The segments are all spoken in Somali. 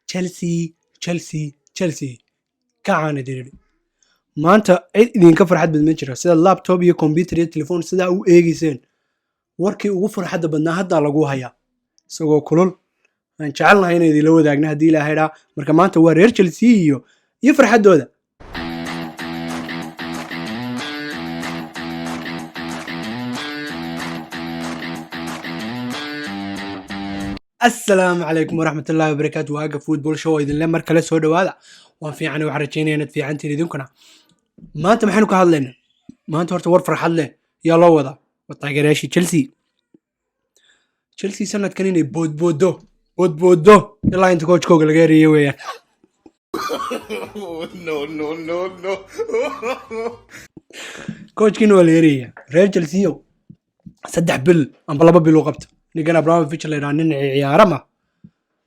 Chelsea كعانة ديري maanta cid idinka farxad badan ma jira sida laptop iyo computer iyo telephone sida u eegiseen warkii ugu farxadda badnaa hadda lagu hayaa isagoo kulul aan jecelnahay inay idila wadaagna haddii ilaahay dhaa marka maanta waa reer Chelsea iyo farxaddooda السلام عليكم ورحمة الله وبركاته واقف فوتبول شو إذن لما مركله سو دواada waan fiican wax rajaynaya inad fiicantiin idinkuna maanta maxaynu ka hadlaynaa maanta horta war farxad leh yaa loo wadaa taageerayaashii Chelsea sanadkan inay boodboodo ilaa inta coachkooga laga yareeyay weeyaan no coachkiina waa la yareeyaa reer Chelsea 3 bil amba 2 bil oo qabta ninkana Abramovich la yiraahdo nin ciyaara ma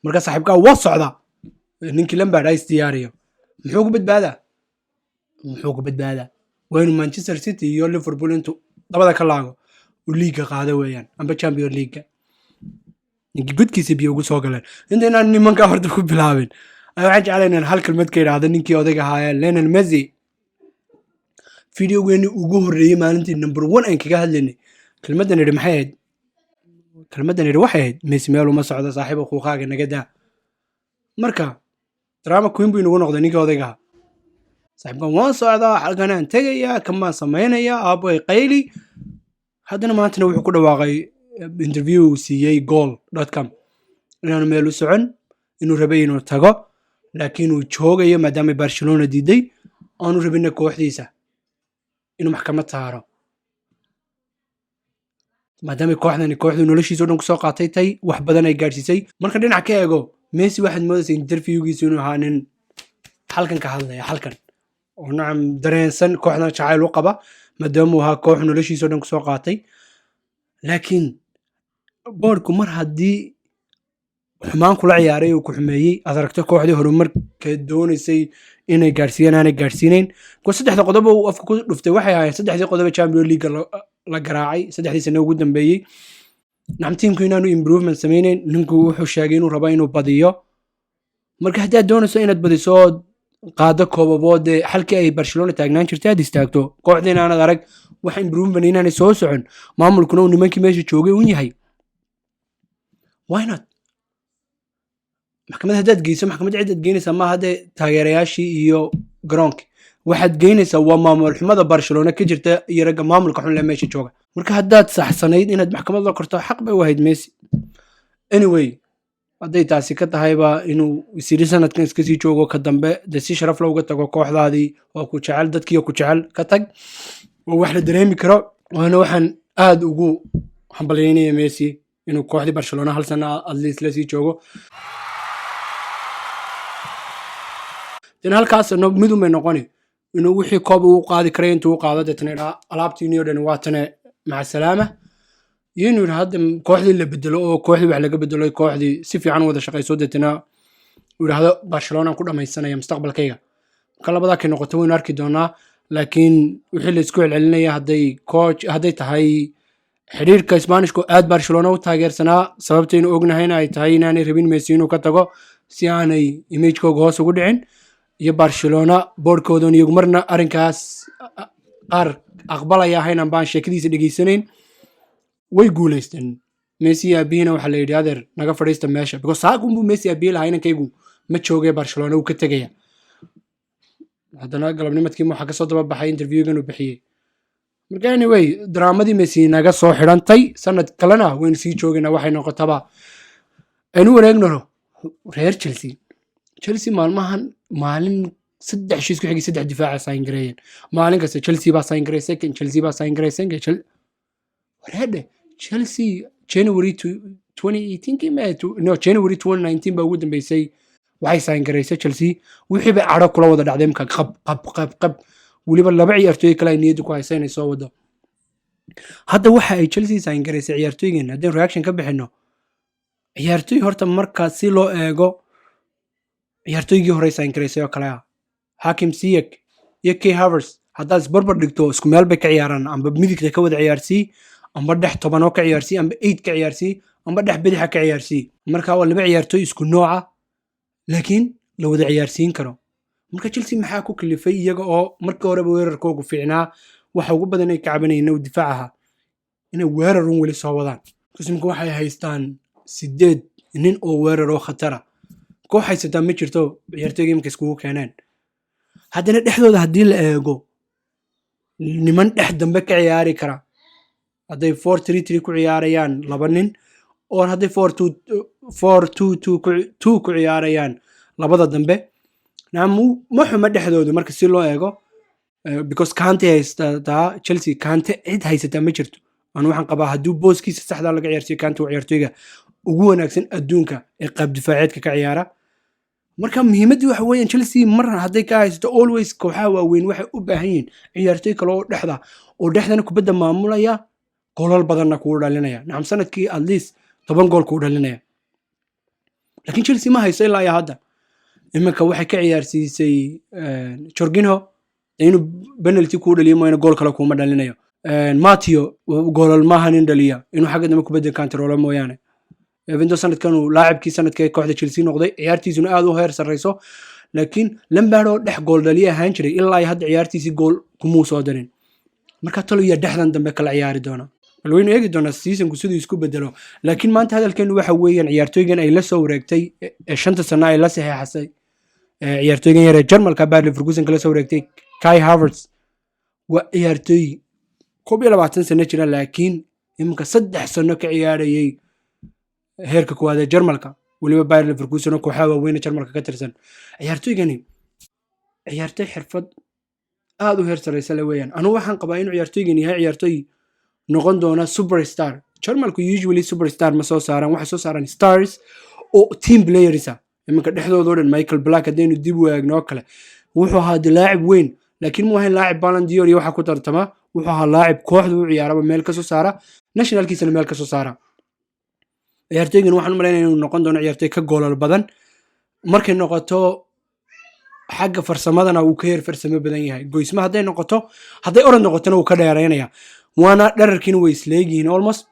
marka saaxiibka waa socda ninkii Lampard ay diyaariyo muxuu ku badbaadaa waynu Manchester City iyo Liverpool intu labada ka laago oo liiga qaada weeyaan amba Champions League ninkii gudkiisa biyo ugu soo galeen inta nimanka horta ku bilaabeen waxaan jeclahay inaan hal kalmad ka iraahdo ninkii odayga ahaa Lionel Messi fiidiyogeeni ugu horeeyay maalintii number 1 aan kaga hadlaynay kalmadan waxay ahayd Messi meel uma socdo saaxiib xuquuqaaga naga daa marka drama queen buu inagu noqday ninkii odayga saaxiibkan waan socdaa halkan aan tagayaa kama sameynaya aabay qayli haddana maanta wuxuu ku dhawaaqay interview siiyay goal.com inaanu meel u socon inuu rabay inuu tago laakiin uu joogayo maadaama Barcelona diiday aanu rabin kooxdiisa inuu maxkamad saaro maadaama kooxdu noloshiisa oo dhan ku soo qaatay tay wax badan ay gaarsiisay marka dhinac ka eego Messi waxaad moodaysaa interviewgiisu inuu ahaa nin halkan ka hadlaya halkan oo nacam dareensan kooxdan jacayl u qaba maadaama uu ahaa koox noloshiisa oo dhan ku soo qaatay laakiin boardku mar haddii xumaan kula ciyaaray oo ku xumeeyey aad aragto kooxdii horumarka doonaysay inay gaarsiiyaan aanay gaarsiinayn kuwa saddexda qodob uu afka ku dhuftay waxay ahaayeen saddexdii qodob ee Champions League la garaacay saddexdii sano ugu dambeeyay nacamtiinku inaanu improvement sameeyeen ninku wuxuu sheegay inuu rabo inuu badiyo marka haddii aad doonayso inaad badiso qaado koobabood halkii ay Barcelona taagnaan jirtay aad istaagto kooxdina aanad arag wax improvement inaanay soo socon maamulkuna uu nimankii meesha joogay u yahay why not maxkamad haddaad geyso maxkamad cidaad geynaysaa ma hadda taageerayaashii iyo garoonka waxaad geynaysaa waa maamul xumada Barcelona ka jirta iyo ragga maamulka xun la meesha jooga marka haddaad saxsanayd inaad maxkamad la korto xaq bay u ahayd Messi anyway hadday taasi ka tahayba inuu isiri sanadkan iska sii joogo ka dambe si sharaf looga tago kooxdaadii oo ku jecel dadkii ku jecel ka tag oo wax la dareemi karo waana waxaan aad ugu hambalyeynaya Messi inuu kooxdii Barcelona hal sano at least la sii joogo halkaas mid uma noqoni inuu wixii koob uu qaadi karay intuu qaado dadna alaabtiinii oo dhan waa tan maca salaama inuu hadda kooxdii la bedelo oo kooxdii wax laga bedelo kooxdii si fiican wada shaqeyso dadna uu yiraahdo Barcelona ku dhamaysanaya mustaqbalkayga ka labada ka noqoto waynu arki doonaa laakiin wixii la isku celcelinaya hadday tahay xiriirka Isbaanishku aad Barcelona u taageersanaa sababtaynu ognahayna ay tahay inaanay rabin Messi inuu ka tago si aanay image-kooga hoos ugu dhicin iyo Barcelona boardkoodan iyagu marna arrinkaas qaar aqbalaya ahayn baan sheekadiisa dhageysanayn way guuleysteen Messi abiina waxa la yiraahdaa adeer naga fadhiista meesha because saakunbu Messi abiil haynankaygu ma joogay Barcelona uu ka tagaya haddana galabnimadkii waxa ka soo daba baxay interviewgan uu bixiyay marka anyway draamadii Messi naga soo xidhantay sanad kalena waynu sii joogayna waxay noqotaba anu wareegno reer Chelsea maalin saddex shis ku xigay saddex difaac sign gareeyeen maalin kasta Chelsea baa sign gareysay Chelsea baa sign gareysay warheede Chelsea January 2018 January 2019 baa ugu dambeysay waxay sign gareysay Chelsea wixii bay caro kula wada dhacday imka qab waliba laba ciyaartooy kale ay niyad ku haysanay soo wado hadda waxa ay Chelsea sign gareysay ciyaartooygan haddii reaction ka bixino ciyaartooy horta marka si loo eego ciyaartooygii hore sign gareysay oo kale Hakim Ziyech iyo Kai Havertz haddaad isbarbar dhigto isku meel bay ka ciyaaraan amba midigta ka wada ciyaarsii amba dhex 10 oo ka ciyaarsii amba 8 ka ciyaarsii amba dhex bidix ka ciyaarsii marka waa laba ciyaartooy isku nooca laakiin la wada ciyaarsiin karo. marka Chelsea maxaa ku kalifay iyaga oo markii horeba weerarkoogu fiicnaa waxa ugu badan ay ka cabanayeen uu difaacaha inay weerarun weli soo wadaan. Qismka waxay haystaan 8 nin oo weerar oo khatara. koox haysataa ma jirto ciyaartooyga imika iskugu keeneen. haddana dhexdooda haddii la eego niman dhex dambe ka ciyaari kara hadday 4-3-3 ku ciyaarayaan 2 nin oo hadday 4-2-2 ku ciyaarayaan labada dambe ma xuma dhexdooda marka si loo eego because Kante haysataa Chelsea Kante cid haysataa ma jirto. anu waxaan qabaa hadduu booskiisa saxda laga ciyaarsiyo Kante waa ciyaartooyga ugu wanaagsan adduunka ee qaab difaaceedka ka ciyaara. marka muhiimaddu waxa weeyaan Chelsea mar hadday ka haysato always kooxaha waaweyn waxay u baahan yihiin ciyaartooy kale oo dhexdana kubadda maamulaya goolal badanna ku dhalinaya. nacam sanadkii at least 10 gool ku dhalinaya. laakiin Chelsea ma hayso ilaa hadda. iminka waxay ka ciyaarsiisay Jorginho inuu penalty ku dhaliyo ma gool kale kuma dhalinayo. Matteo goolal maahan in dhaliya inuu xagga dambe kubadda control mooyaane. Evento sanadkan uu laacibkii sanadkii kooxda Chelsea noqday ciyaartiisuna aad u heer sareyso laakiin Lampard oo dhex gool dhaliya ahaan jiray ilaa hadda ciyaartiisii gool kuma soo darin. marka talo iyo dhexdan dambe kala ciyaari doona. bal waynu eegi doonaa seasonku siduu isku bedelo. laakiin maanta hadalkeenu waxa weeyaan ciyaartooygan ay la soo wareegtay 5 sano ay la saxeexasay ciyaartooygan yar ee Jarmalka Bayer Leverkusen kala soo wareegtay Kai Havertz waa ciyaartooy 21 sano jira laakiin imka 3 sano ka ciyaarayay heerka koowaad ee Jarmalka waliba Bayer Leverkusen oo kooxaha waaweyn Jarmalka ka tirsan. ciyaartooygani ciyaartooy xirfad aad u heer sareysa la weeyaan. anu waxaan qabaa in ciyaartooygani yahay ciyaartooy noqon doona superstar. Jarmalku usually superstar ma soo saaraan waxay soo saaraan stars oo team players ah. iminka dhexdooda oo dhan Michael Black hadaynu dib u eegno kale wuxuu ahaa laacib weyn laakiin ma ahayn laacib Ballon d'Or iyo waxa ku tartama. wuxuu ahaa laacib kooxda u ciyaaraba meel ka soo saara nationalkiisana meel ka soo saara. ciyaartooygan waxaan u maleynayaa inuu noqon doono ciyaartooy ka goolal badan markay noqoto xagga farsamadana uu ka heer farsamo badan yahay. goysma hadday noqoto hadday orod noqotona uu ka dheereynaya waana dhararkiina way isleegihiin almost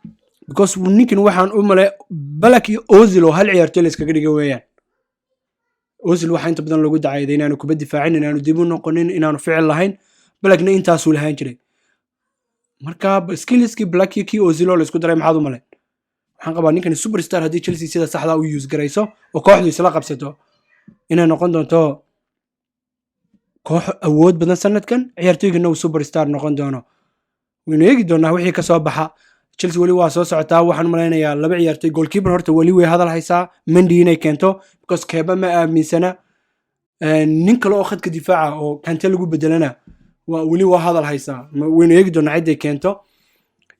because ninkan waxaan u malay Balak iyo Ozil oo hal ciyaartooy la iskaga dhigay weeyaan. Ozil waxa inta badan lagu dacayday inaanu kubad difaacin inaanu dib u noqonin inaanu ficil lahayn. Balakna intaas uu lahaan jiray. marka skillskii Balak iyo kii Ozil oo la isku daray maxaad u malay waxaan qabaa ninkan superstar haddii Chelsea sida saxda u use garayso oo kooxdu isla qabsato inay noqon doonto koox awood badan sanadkan ciyaartooygana uu superstar noqon doono. waynu eegi doonaa wixii ka soo baxa. Chelsea wali waa soo socotaa waxaan maleynayaa 2 ciyaartooy goalkeeper horta wali way hadal haysaa Mendy inay keento because Keba ma aaminsana nin kale oo khadka difaaca oo Kante lagu bedelana wali waa hadal haysaa. waynu eegi doonaa cid ay keento.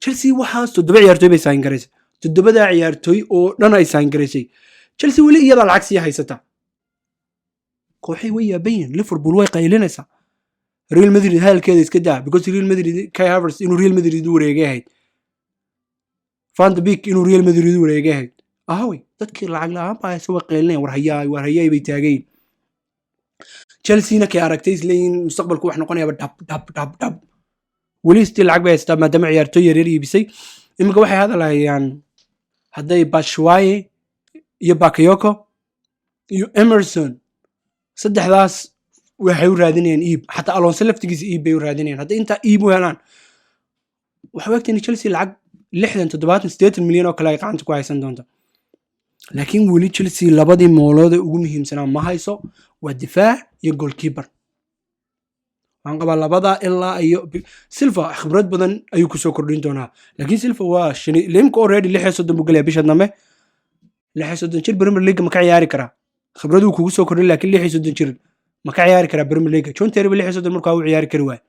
Chelsea waxaas 7 ciyaartooy bay sign gareysay. 7 ciyaartooy oo dhan ay sign gareysay. Chelsea wali iyada lacag sii haysata. kooxay way yaabayeen Liverpool way qaylinaysaa. Real Madrid halkeeda iska daa because Real Madrid Kai Havertz inuu Real Madrid u wareegay Van de Beek inuu Real Madrid u wareegay dadkii lacag la'aan baa soo qaylinayaan war hayay bay taagay. Chelsea-na ka aragtay isleeyin mustaqbalku wax noqonaya dab wali still lacag bay haystaa maadaama ciyaartooy yaryar iibisay. iminka waxay hadalhayaan hadday Batshuayi iyo Bakayoko iyo Emerson saddexdaas waxay u raadinayaan iib xataa Alonso laftigiisa iib bay u raadinayaan. hadday intaa iib u helaan waxa waqtigan Chelsea lacag 60-70-80 milyan oo kale ay gacanta ku haysan doonto. laakiin wali Chelsea labadii moolood ee ugu muhiimsanaa ma hayso waa difaac iyo goalkeeper. waxaan qabaa labada ilaa iyo Silva khibrad badan ayuu ku soo kordhin doonaa laakiin Silva waa limka already 36 buu galay bisha dambe 36 jir Premier League ma ka ciyaari karaa khibraduu kugu soo kordhin laakiin 36 jir ma ka ciyaari karaa Premier League. John Terry 36 markaa uu ciyaari kari waay.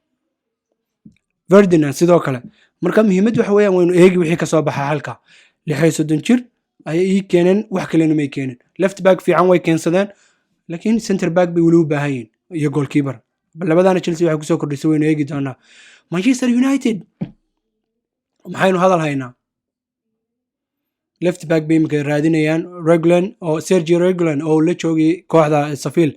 Ferdinand sidoo kale marka muhiimadu waxa weeyaan waynu eegi wixii ka soo baxa halka 36 jir ayay keeneen wax kale ma keeneen. left back fiican way keensadeen laakiin center back bay wali u baahan yihiin iyo goalkeeper. labadana Chelsea waxay ku soo kordhisay waynu eegi doonaa. Manchester United maxaynu hadal haynaa left back bay imika raadinayaan Regulan oo Sergio Regulan oo la joogay kooxda Seville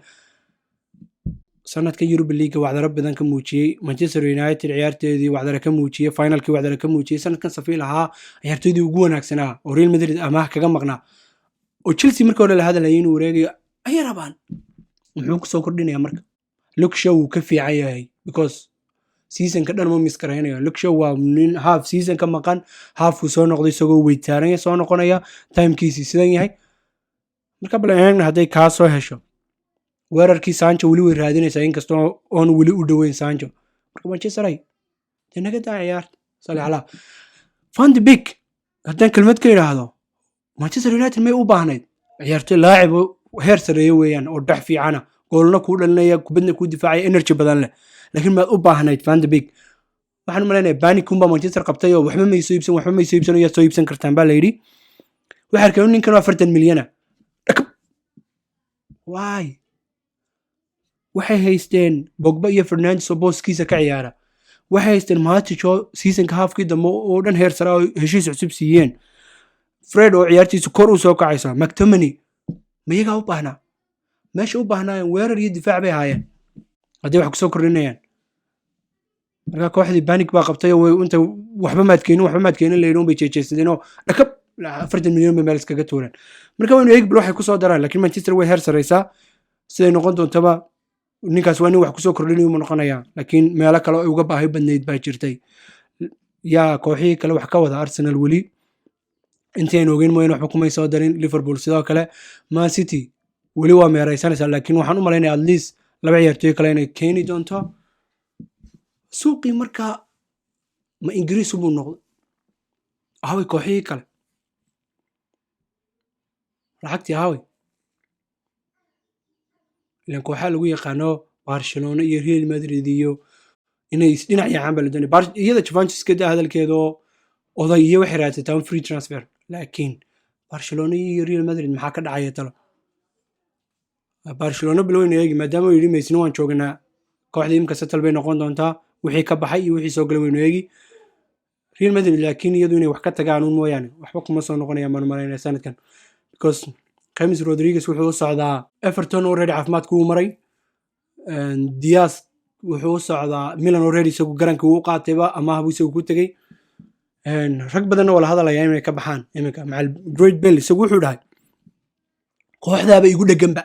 sanadka Europa League wacdaro badan ka muujiyay. Manchester United ciyaarteedii wacdaro ka muujiyay finalkii wacdaro ka muujiyay sanadkan Seville ahaa ciyaarteedii ugu wanaagsanaa oo Real Madrid amaah kaga maqnaa oo Chelsea markii hore la hadalay inuu wareegayo ayay rabaan. muxuu kusoo kordhinaya marka Luke Shaw wuu ka fiican yahay because seasonka dhan ma miskaraynayo. Luke Shaw waa nin half season ka maqan, half uu soo noqday isagoo weytaaranya soo noqonaya, timekiisii sidan yahay. marka bal eegna hadday kaa soo hesho weerarkii Sancho weli way raadinaysaa inkastoo oon weli u dhoweyn Sancho. marka Manchester ay dee naga daa ciyaarta salix ala Van de Beek haddaan kelmad ka idhaahdo Manchester United may u baahnayd ciyaartoy laacib heer sareeyo weeyaan oo dhex fiicana, goolna kuu dhalinaya, kubadna kuu difaacaya, energy badan leh, laakiin maad u baahnayd Van de Beek. waxaan u malaynayaa Bani Kumba Manchester qabtay oo waxba may soo iibsan oo soo iibsan kartaan baa la yidhi. waxaa arkay ninkan 40 milyana waay waxay haysteen Pogba iyo Fernandes oo booskiisa ka ciyaara, waxay haysteen Matic oo seasonka halfkii dambe oo dhan heer sare oo heshiis cusub siiyeen, Fred oo ciyaartiisu kor u soo kacaysa, McTominay mayagaa u baahnaa meesha u baahnaayeen weerar iyo difaac bay haayeen hadday wax kusoo kordhinayaan. marka kooxdii Panic baa qabtay oo inta waxba maadkeenin leeyahay bay jeejeesadeen oo dhakab 40 milyan bay meel iskaga tuureen. marka waynu eeg bal waxay kusoo daraan, laakiin Manchester way heer sareysaa siday noqon doontaba. ninkaas waa nin wax kusoo kordhinayo ma noqonayaa, laakiin meelo kale oo uga baahi badnayd baa jirtay. yaa kooxihii kale wax ka wada Arsenal weli intii aynu ogeyn mooyeen waxba kumay soo darin. Liverpool sidoo kale, Man City weli waa meeraysanaysaa, laakiin waxaan u malaynaya at least 2 ciyaartoy kale inay keeni doonto. suuqii markaa ma Ingiriis buu noqday ahaway kooxihii kale lacagtii ahaway ilan kooxaa lagu yaqaano Barcelona iyo Real Madrid iyo inay isdhinac yaacaan baa la doonaya. iyada Juventus ka daa hadalkeedoo oday iyo waxay raadsataa free transfer, laakiin Barcelona iyo Real Madrid maxaa ka dhacaya talo. Barcelona bilowna eegi maadaama uu yidhi Meesi waan joognaa, kooxda imka settle bay noqon doontaa, wixii ka baxay iyo wixii soo galay waynu eegi. Real Madrid laakiin iyadu inay wax ka tagaan un mooyaane waxba kuma soo noqonayaan baan malaynaya sanadkan, because James Rodriguez wuxuu u socdaa Everton already caafimaadku uu maray, Diaz wuxuu u socdaa Milan already isagu garanka uu qaatayba ama habu isagu ku tagay. rag badanna wala hadalaya inay ka baxaan iminka macal Great Bell isagu wuxuu dhahay kooxdaaba igu dhaganba.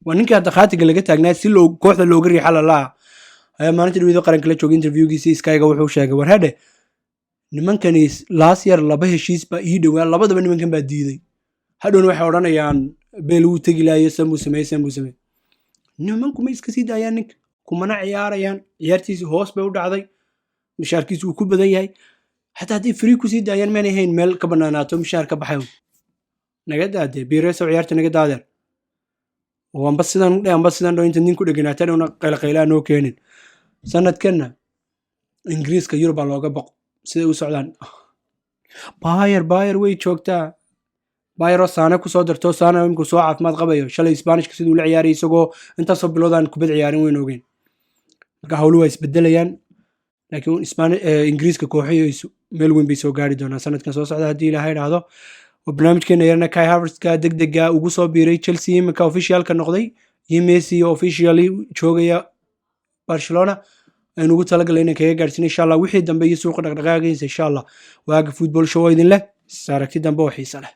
waa ninkii hadda khaatiga laga taagnaa si kooxda looga riixa lalaa. maalinta dhaweydo qaranka la joogay interviewgiisii Skyga wuxuu sheegay war hadhe nimankani last year 2 heshiis baa ii dhowaa, labadaba nimankan baa diiday. hadhowna waxay odhanayaan Bell uu tegi lahayo sanbuu sameey. nimanku ma iska sii daayaan ninka, kumana ciyaarayaan, ciyaartiisii hoos bay u dhacday, mishaarkiisu uu ku badan yahay. xataa haddii free ku sii daayaan maanay hayn meel ka banaanaato mishaar ka baxay. naga daadee biiray soo ciyaarta naga daadeer amba sidan dho inta nin ku dheganaatan una qayla noo keenin. sanadkanna Ingiriiska Yurub baa looga boqo siday u socdaan. Bayer way joogtaa, Bayero Saane ku soo darto, Saane imku soo caafimaad qabayo, shalay Isbaanishka siduu la ciyaarayay isagoo intaasoo bilowdaan kubad ciyaarin weyn ogeyn. marka hawlu waa isbedelayaan, laakiin Ingiriiska kooxahiisu meel weyn bay soo gaari doonaan sanadkan soo socda haddii Ilaahay idhaahdo. barnaamijkeena yarna Kai Havertzka degdega ugu soo biiray Chelsea imika officialka noqday, iyo Meesi oo officially joogaya Barcelona. aynu ugu talagalay inaan kaga gaarsiino insha Allah wixii dambe iyo suuqa dhaqdhaqaaqiisa insha Allah. waaga football show idin leh, saaragti dambe oo xiiso leh.